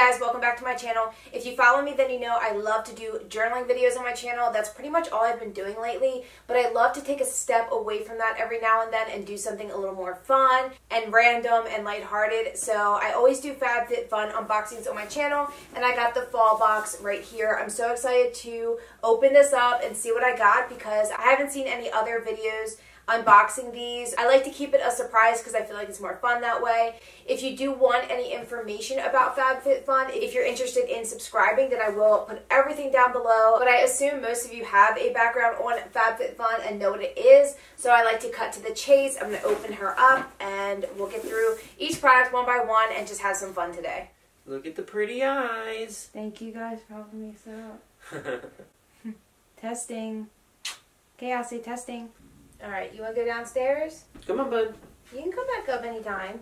guys, welcome back to my channel. If you follow me, then you know I love to do journaling videos on my channel. That's pretty much all I've been doing lately, but I love to take a step away from that every now and then and do something a little more fun and random and lighthearted. So I always do FabFitFun unboxings on my channel, and I got the fall box right here. I'm so excited to open this up and see what I got because I haven't seen any other videos unboxing these. I like to keep it a surprise because I feel like it's more fun that way. If you do want any information about FabFitFun, if you're interested in subscribing, then I will put everything down below. But I assume most of you have a background on FabFitFun and know what it is, so I like to cut to the chase. I'm going to open her up and we'll get through each product one by one and just have some fun today. Look at the pretty eyes. Thank you guys for helping me set up. Testing. Okay, I'll say testing. Alright, you want to go downstairs? Come on, bud. You can come back up anytime.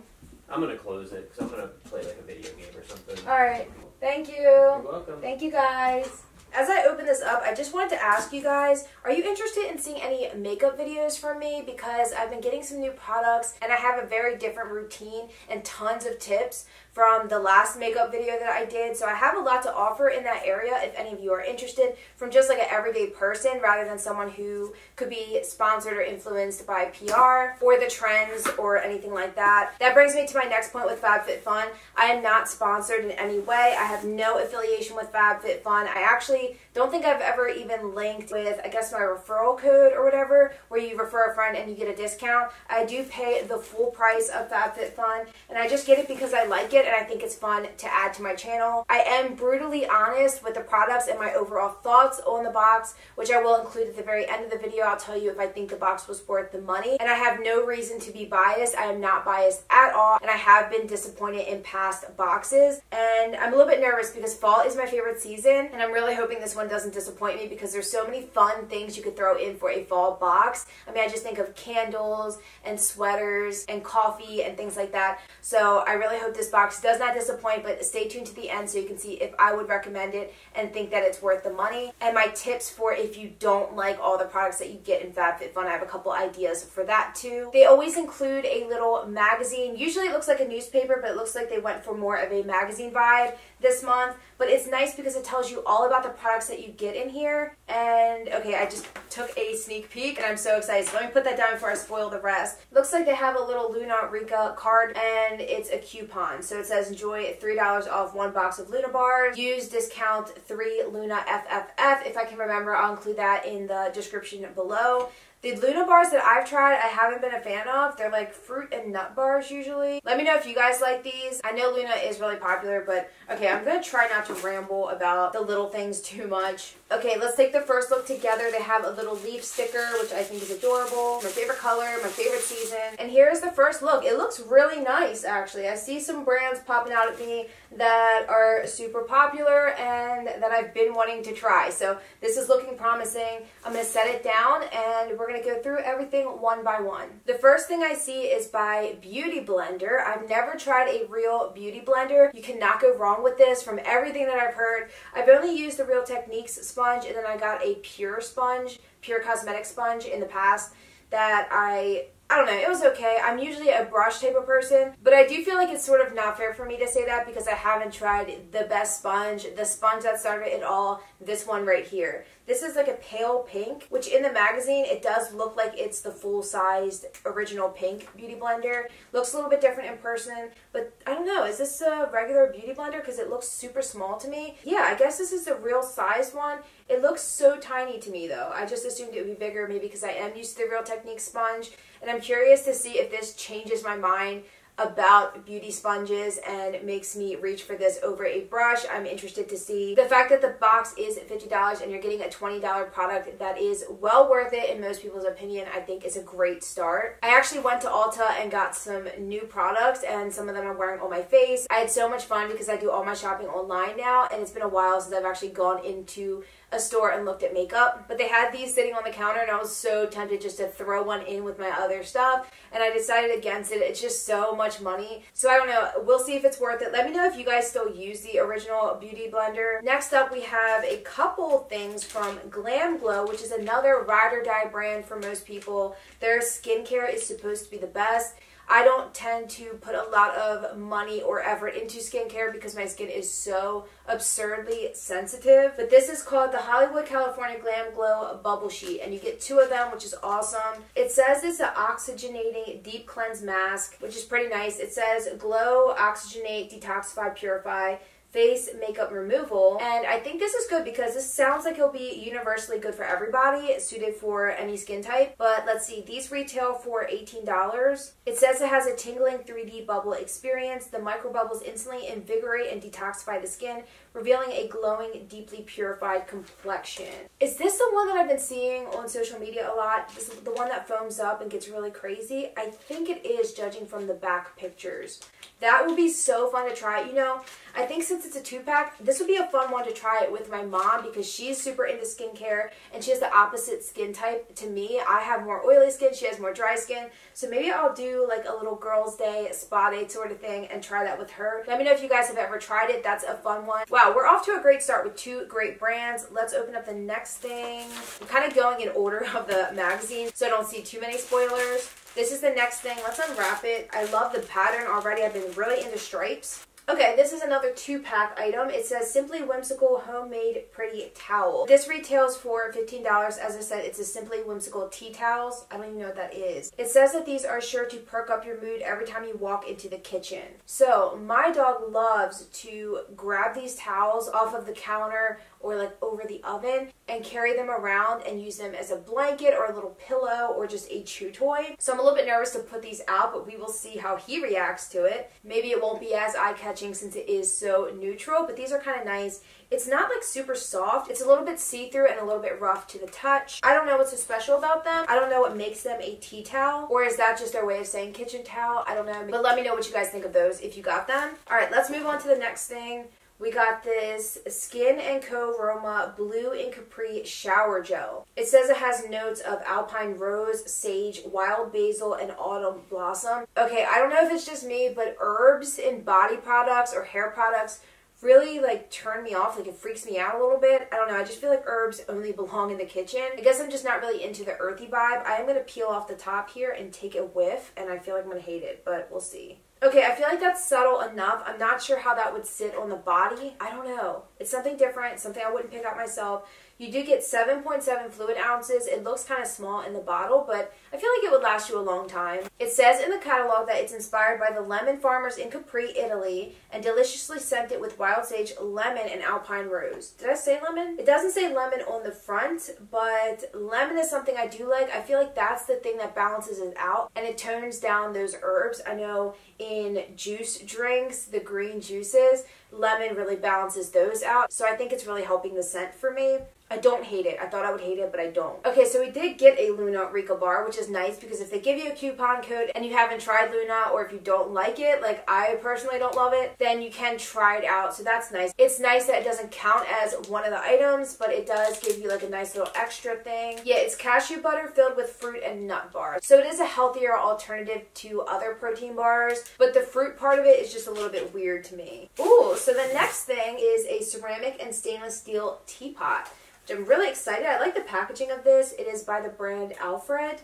I'm going to close it because I'm going to play like a video game or something. Alright, thank you. You're welcome. Thank you guys. As I open this up, I just wanted to ask you guys, are you interested in seeing any makeup videos from me? Because I've been getting some new products and I have a very different routine and tons of tips from the last makeup video that I did. So I have a lot to offer in that area if any of you are interested, from just like an everyday person rather than someone who could be sponsored or influenced by PR or the trends or anything like that. That brings me to my next point with FabFitFun. I am not sponsored in any way. I have no affiliation with FabFitFun. I actually don't think I've ever even linked with, I guess, my referral code or whatever, where you refer a friend and you get a discount. I do pay the full price of FabFitFun, and I just get it because I like it and I think it's fun to add to my channel. I am brutally honest with the products and my overall thoughts on the box, which I will include at the very end of the video. I'll tell you if I think the box was worth the money, and I have no reason to be biased. I am not biased at all, and I have been disappointed in past boxes, and I'm a little bit nervous because fall is my favorite season, and I'm really hoping this one doesn't disappoint me because there's so many fun things you could throw in for a fall box. I mean, I just think of candles and sweaters and coffee and things like that. So I really hope this box does not disappoint, but stay tuned to the end so you can see if I would recommend it and think that it's worth the money. And my tips for if you don't like all the products that you get in FabFitFun, I have a couple ideas for that too. They always include a little magazine. Usually it looks like a newspaper, but it looks like they went for more of a magazine vibe this month. But it's nice because it tells you all about the products that you get in here. And okay, I just took a sneak peek and I'm so excited. So let me put that down before I spoil the rest. Looks like they have a little Luna Rica card and it's a coupon. So it says enjoy $3 off one box of Luna bars. Use discount 3 Luna FFF. If I can remember, I'll include that in the description below. The Luna bars that I've tried, I haven't been a fan of. They're like fruit and nut bars usually. Let me know if you guys like these. I know Luna is really popular, but okay, I'm going to try not to ramble about the little things too much. Okay, let's take the first look together. They have a little leaf sticker, which I think is adorable. My favorite color, my favorite season. And here's the first look. It looks really nice, actually. I see some brands popping out at me that are super popular and that I've been wanting to try. So this is looking promising. I'm going to set it down and we're going to go through everything one by one. The first thing I see is by Beautyblender. I've never tried a real beauty blender. You cannot go wrong with this from everything that I've heard. I've only used the Real Techniques sponge, and then I got a pure sponge, pure cosmetic sponge in the past that I don't know, it was okay. I'm usually a brush type of person, but I do feel like it's sort of not fair for me to say that because I haven't tried the best sponge, the sponge that started it all, this one right here. This is like a pale pink, which in the magazine, it does look like it's the full-sized original pink Beauty Blender. Looks a little bit different in person, but I don't know, is this a regular Beauty Blender? Because it looks super small to me. Yeah, I guess this is the real size one. It looks so tiny to me though. I just assumed it would be bigger maybe because I am used to the Real Techniques sponge, and I'm curious to see if this changes my mind about beauty sponges and makes me reach for this over a brush. I'm interested to see. The fact that the box is $50 and you're getting a $20 product that is well worth it in most people's opinion, I think is a great start. I actually went to Ulta and got some new products, and some of them I'm wearing on my face. I had so much fun because I do all my shopping online now, and it's been a while since I've actually gone into a store and looked at makeup, but they had these sitting on the counter and I was so tempted just to throw one in with my other stuff, and I decided against it. It's just so much money, so I don't know. We'll see if it's worth it. Let me know if you guys still use the original Beauty Blender. Next up, we have a couple things from GLAMGLOW, which is another ride or die brand for most people. Their skincare is supposed to be the best. I don't tend to put a lot of money or effort into skincare because my skin is so absurdly sensitive. But this is called the Hollywood, California Glam Glow Bubble Sheet, and you get 2 of them, which is awesome. It says it's an oxygenating deep cleanse mask, which is pretty nice. It says glow, oxygenate, detoxify, purify, face makeup removal, and I think this is good because this sounds like it'll be universally good for everybody, suited for any skin type. But let's see, these retail for $18. It says it has a tingling 3D bubble experience. The micro bubbles instantly invigorate and detoxify the skin, revealing a glowing, deeply purified complexion. Is this the one that I've been seeing on social media a lot? This is the one that foams up and gets really crazy? I think it is, judging from the back pictures. That would be so fun to try. You know, I think since it's a 2-pack, this would be a fun one to try it with my mom because she's super into skincare and she has the opposite skin type to me. I have more oily skin, she has more dry skin. So maybe I'll do like a little girls' day, spa day sort of thing and try that with her. Let me know if you guys have ever tried it. That's a fun one. Wow, we're off to a great start with 2 great brands. Let's open up the next thing. I'm kind of going in order of the magazine so I don't see too many spoilers. This is the next thing. Let's unwrap it. I love the pattern already. I've been really into stripes. Okay, this is another 2-pack item. It says Simply Whimsical Homemade Pretty Towel. This retails for $15. As I said, it's a Simply Whimsical tea towels. I don't even know what that is. It says that these are sure to perk up your mood every time you walk into the kitchen. So my dog loves to grab these towels off of the counter or like over the oven and carry them around and use them as a blanket or a little pillow or just a chew toy. So I'm a little bit nervous to put these out, but we will see how he reacts to it. Maybe it won't be as eye-catching since it is so neutral, but these are kind of nice. It's not like super soft. It's a little bit see-through and a little bit rough to the touch. I don't know what's so special about them. I don't know what makes them a tea towel, or is that just their way of saying kitchen towel? I don't know, but let me know what you guys think of those if you got them. All right, let's move on to the next thing. We got this Skin&Co Roma Blue and Capri Shower Gel. It says it has notes of alpine rose, sage, wild basil, and autumn blossom. Okay, I don't know if it's just me, but herbs in body products or hair products really like turn me off. Like it freaks me out a little bit. I don't know. I just feel like herbs only belong in the kitchen. I guess I'm just not really into the earthy vibe. I am going to peel off the top here and take a whiff, and I feel like I'm going to hate it, but we'll see. Okay, I feel like that's subtle enough. I'm not sure how that would sit on the body. I don't know. It's something different, something I wouldn't pick out myself. You do get 7.7 fluid ounces. It looks kind of small in the bottle, but I feel like it would last you a long time. It says in the catalog that it's inspired by the lemon farmers in Capri, Italy, and deliciously scented with wild sage, lemon, and alpine rose. Did I say lemon? It doesn't say lemon on the front, but lemon is something I do like. I feel like that's the thing that balances it out, and it tones down those herbs. I know in juice drinks, the green juices, lemon really balances those out. So I think it's really helping the scent for me. I don't hate it. I thought I would hate it, but I don't. Okay, so we did get a Luna Rica Bar, which is nice because if they give you a coupon code and you haven't tried Luna, or if you don't like it, like I personally don't love it, then you can try it out. So that's nice. It's nice that it doesn't count as one of the items, but it does give you like a nice little extra thing. Yeah, it's cashew butter filled with fruit and nut bars. So it is a healthier alternative to other protein bars, but the fruit part of it is just a little bit weird to me. Ooh, so the next thing is a ceramic and stainless steel teapot. I'm really excited. I like the packaging of this. It is by the brand Alfred.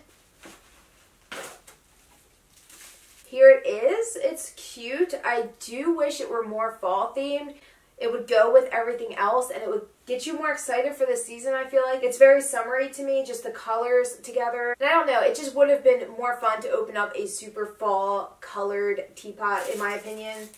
Here it is. It's cute. I do wish it were more fall themed. It would go with everything else and it would get you more excited for the season, I feel like. It's very summery to me, just the colors together. And I don't know, it just would have been more fun to open up a super fall colored teapot, in my opinion.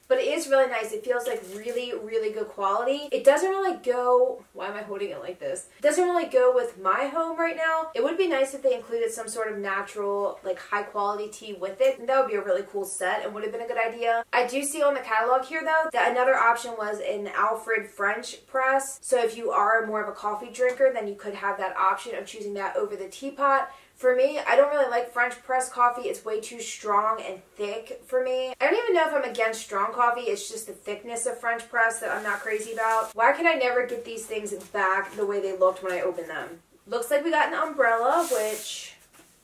But it is really nice. It feels like really, really good quality. It doesn't really go... Why am I holding it like this? It doesn't really go with my home right now. It would be nice if they included some sort of natural, like high quality tea with it. And that would be a really cool set and would have been a good idea. I do see on the catalog here though that another option was an Alfred French press. So if you are more of a coffee drinker, then you could have that option of choosing that over the teapot. For me, I don't really like French press coffee. It's way too strong and thick for me. I don't even know if I'm against strong coffee. It's just the thickness of French press that I'm not crazy about. Why can I never get these things back the way they looked when I opened them? Looks like we got an umbrella, which...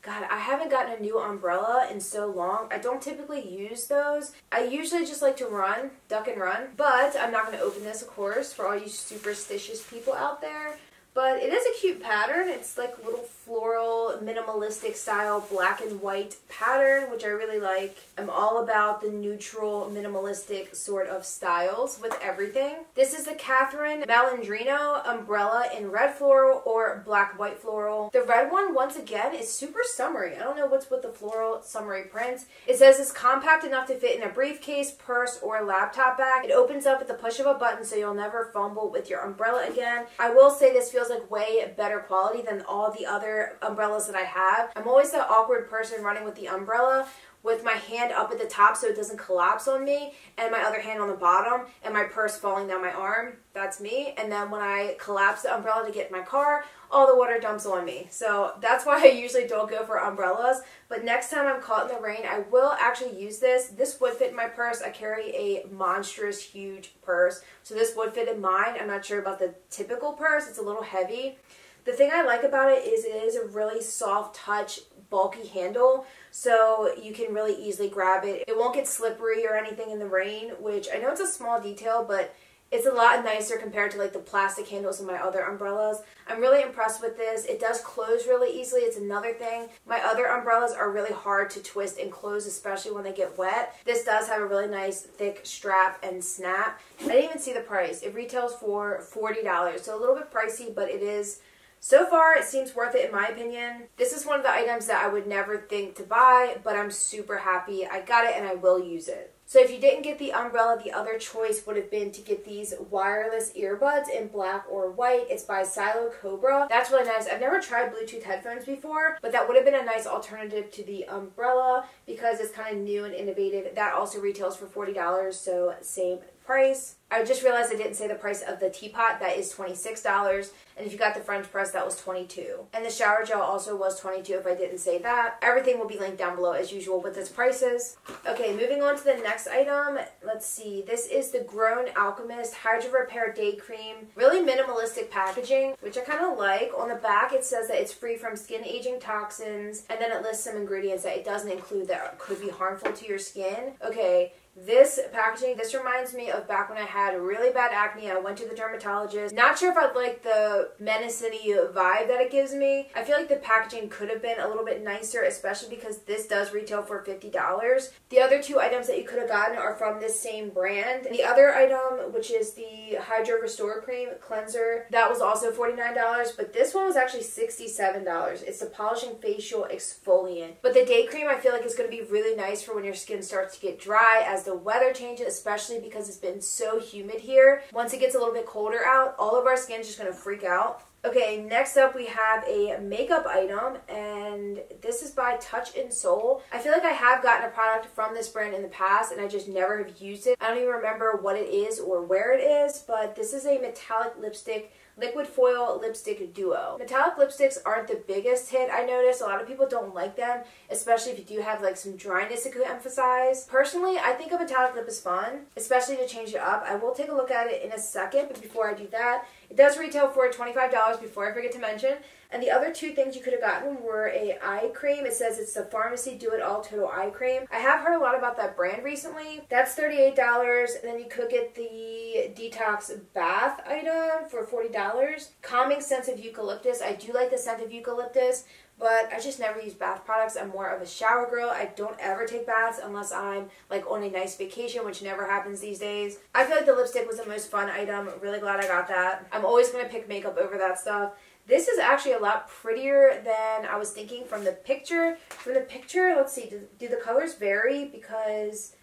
God, I haven't gotten a new umbrella in so long. I don't typically use those. I usually just like to run, duck and run. But I'm not going to open this, of course, for all you superstitious people out there. But it is a cute pattern. It's like a little floral, minimalistic style, black and white pattern, which I really like. I'm all about the neutral, minimalistic sort of styles with everything. This is the Catherine Malandrino umbrella in red floral or black white floral. The red one, once again, is super summery. I don't know what's with the floral summery prints. It says it's compact enough to fit in a briefcase, purse, or laptop bag. It opens up at the push of a button so you'll never fumble with your umbrella again. I will say this feels like way better quality than all the other umbrellas that I have. I'm always the awkward person running with the umbrella with my hand up at the top so it doesn't collapse on me, and my other hand on the bottom, and my purse falling down my arm. That's me. And then when I collapse the umbrella to get in my car, all the water dumps on me. So that's why I usually don't go for umbrellas. But next time I'm caught in the rain, I will actually use this. This would fit in my purse. I carry a monstrous, huge purse. So this would fit in mine. I'm not sure about the typical purse. It's a little heavy. The thing I like about it is a really soft touch, bulky handle, so you can really easily grab it. It won't get slippery or anything in the rain, which I know it's a small detail, but it's a lot nicer compared to like the plastic handles in my other umbrellas. I'm really impressed with this. It does close really easily. It's another thing. My other umbrellas are really hard to twist and close, especially when they get wet. This does have a really nice thick strap and snap. I didn't even see the price. It retails for $40, so a little bit pricey, but it is. So far, it seems worth it in my opinion. This is one of the items that I would never think to buy, but I'm super happy I got it and I will use it. So if you didn't get the umbrella, the other choice would have been to get these wireless earbuds in black or white. It's by Silo Cobra. That's really nice. I've never tried Bluetooth headphones before, but that would have been a nice alternative to the umbrella because it's kind of new and innovative. That also retails for $40, so same price. I just realized I didn't say the price of the teapot. That is $26. And if you got the French press, that was $22. And the shower gel also was $22 if I didn't say that. Everything will be linked down below as usual with its prices. Okay, moving on to the next item. Let's see. This is the Grown Alchemist Hydra-Repair Day Cream. Really minimalistic packaging, which I kind of like. On the back, it says that it's free from skin aging toxins. And then it lists some ingredients that it doesn't include that could be harmful to your skin. Okay. This packaging, this reminds me of back when I had really bad acne. I went to the dermatologist. Not sure if I'd like the menacing-y vibe that it gives me. I feel like the packaging could have been a little bit nicer, especially because this does retail for $50. The other two items that you could have gotten are from this same brand. The other item, which is the Hydra Restore Cream Cleanser, that was also $49, but this one was actually $67. It's the Polishing Facial Exfoliant. But the day cream, I feel like is going to be really nice for when your skin starts to get dry as the weather changes, especially because it's been so humid here. Once it gets a little bit colder out, all of our skin's just going to freak out. Okay, next up we have a makeup item, and this is by Touch in Soul. I feel like I have gotten a product from this brand in the past, and I just never have used it. I don't even remember what it is or where it is, but this is a metallic lipstick, liquid foil lipstick duo. Metallic lipsticks aren't the biggest hit, I noticed. A lot of people don't like them, especially if you do have like some dryness it could emphasize. Personally, I think a metallic lip is fun, especially to change it up. I will take a look at it in a second, but before I do that, it does retail for $25 before I forget to mention. And the other two things you could have gotten were a eye cream. It says it's the Pharmacy Do-It-All Total Eye Cream. I have heard a lot about that brand recently. That's $38. And then you could get the Detox Bath item for $40. Calming Scent of Eucalyptus. I do like the scent of eucalyptus, but I just never use bath products. I'm more of a shower girl. I don't ever take baths unless I'm like on a nice vacation, which never happens these days. I feel like the lipstick was the most fun item. I'm really glad I got that. I'm always going to pick makeup over that stuff. This is actually a lot prettier than I was thinking from the picture. From the picture, let's see, do the colors vary? Because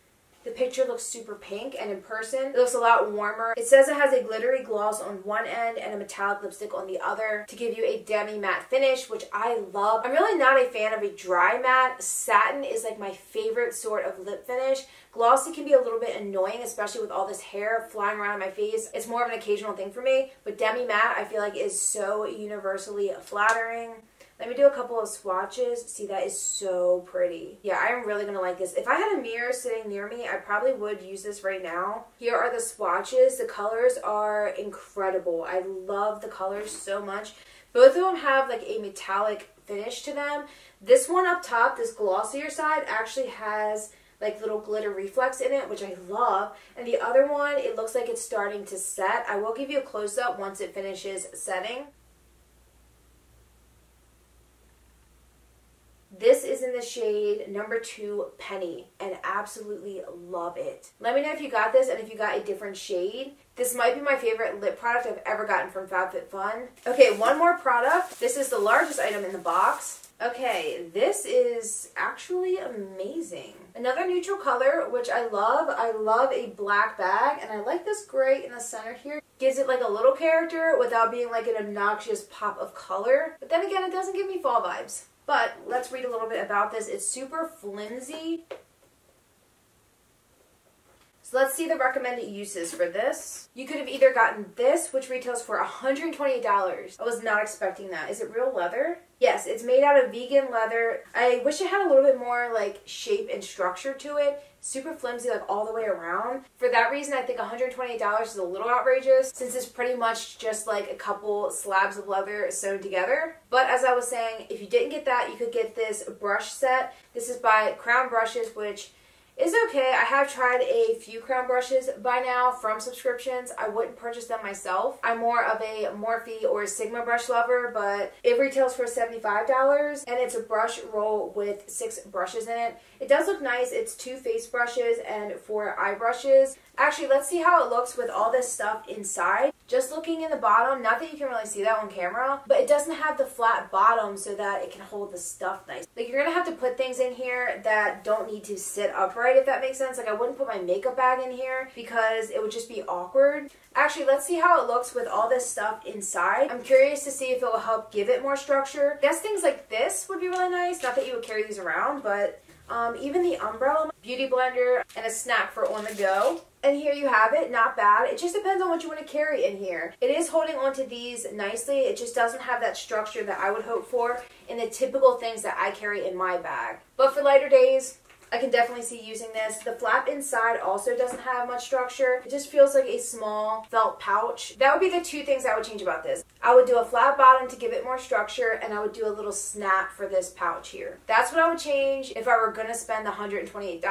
the picture looks super pink, and in person, it looks a lot warmer. It says it has a glittery gloss on one end and a metallic lipstick on the other to give you a demi-matte finish, which I love. I'm really not a fan of a dry matte. Satin is like my favorite sort of lip finish. Glossy can be a little bit annoying, especially with all this hair flying around my face. It's more of an occasional thing for me, but demi-matte I feel like is so universally flattering. Let me do a couple of swatches. See, that is so pretty. Yeah, I'm really going to like this. If I had a mirror sitting near me, I probably would use this right now. Here are the swatches. The colors are incredible. I love the colors so much. Both of them have like a metallic finish to them. This one up top, this glossier side, actually has like little glitter reflex in it, which I love. And the other one, it looks like it's starting to set. I will give you a close-up once it finishes setting. This is in the shade number 2 Penny, and absolutely love it. Let me know if you got this and if you got a different shade. This might be my favorite lip product I've ever gotten from FabFitFun. Okay, one more product. This is the largest item in the box. Okay, this is actually amazing. Another neutral color, which I love. I love a black bag, and I like this gray in the center here. Gives it like a little character without being like an obnoxious pop of color. But then again, it doesn't give me fall vibes. But let's read a little bit about this. It's super flimsy. So let's see the recommended uses for this. You could have either gotten this, which retails for $128. I was not expecting that. Is it real leather? Yes, it's made out of vegan leather. I wish it had a little bit more like shape and structure to it. Super flimsy like all the way around. For that reason, I think $128 is a little outrageous since it's pretty much just like a couple slabs of leather sewn together. But as I was saying, if you didn't get that, you could get this brush set. This is by Crown Brushes, which is okay. I have tried a few Crown brushes by now from subscriptions. I wouldn't purchase them myself. I'm more of a Morphe or Sigma brush lover, but it retails for $75, and it's a brush roll with 6 brushes in it. It does look nice. It's 2 face brushes and 4 eye brushes. Actually, let's see how it looks with all this stuff inside. Just looking in the bottom, not that you can really see that on camera, but it doesn't have the flat bottom so that it can hold the stuff nice. Like, you're gonna have to put things in here that don't need to sit upright, if that makes sense. Like, I wouldn't put my makeup bag in here because it would just be awkward. Actually, let's see how it looks with all this stuff inside. I'm curious to see if it will help give it more structure. I guess things like this would be really nice. Not that you would carry these around, but even the umbrella, Beautyblender, and a snack for on the go. And here you have it, not bad. It just depends on what you want to carry in here. It is holding onto these nicely. It just doesn't have that structure that I would hope for in the typical things that I carry in my bag. But for lighter days, I can definitely see using this. The flap inside also doesn't have much structure. It just feels like a small felt pouch. That would be the 2 things I would change about this. I would do a flat bottom to give it more structure, and I would do a little snap for this pouch here. That's what I would change if I were going to spend the $128.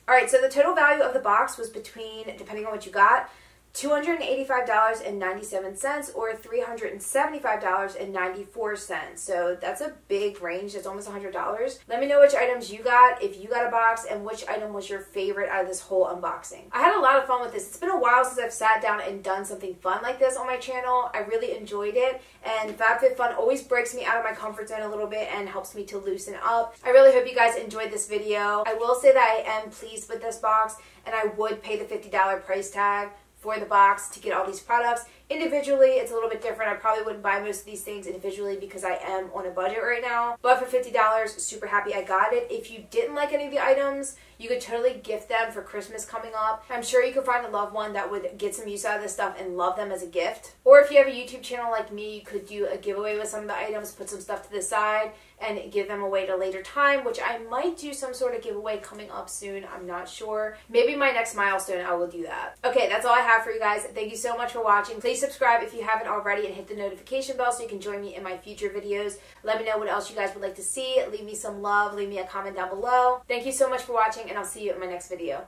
Alright, so the total value of the box was between, depending on what you got, $285.97 or $375.94. So that's a big range. That's almost $100. Let me know which items you got, if you got a box, and which item was your favorite out of this whole unboxing. I had a lot of fun with this. It's been a while since I've sat down and done something fun like this on my channel. I really enjoyed it, and FabFitFun always breaks me out of my comfort zone a little bit and helps me to loosen up. I really hope you guys enjoyed this video. I will say that I am pleased with this box, and I would pay the $50 price tag for the box to get all these products. Individually, it's a little bit different. I probably wouldn't buy most of these things individually because I am on a budget right now. But for $50, super happy I got it. If you didn't like any of the items, you could totally gift them for Christmas coming up. I'm sure you could find a loved one that would get some use out of this stuff and love them as a gift. Or if you have a YouTube channel like me, you could do a giveaway with some of the items, put some stuff to the side, and give them away at a later time, which I might do some sort of giveaway coming up soon. I'm not sure. Maybe my next milestone, I will do that. Okay, that's all I have for you guys. Thank you so much for watching. Please subscribe if you haven't already and hit the notification bell so you can join me in my future videos. Let me know what else you guys would like to see. Leave me some love. Leave me a comment down below. Thank you so much for watching, and I'll see you in my next video.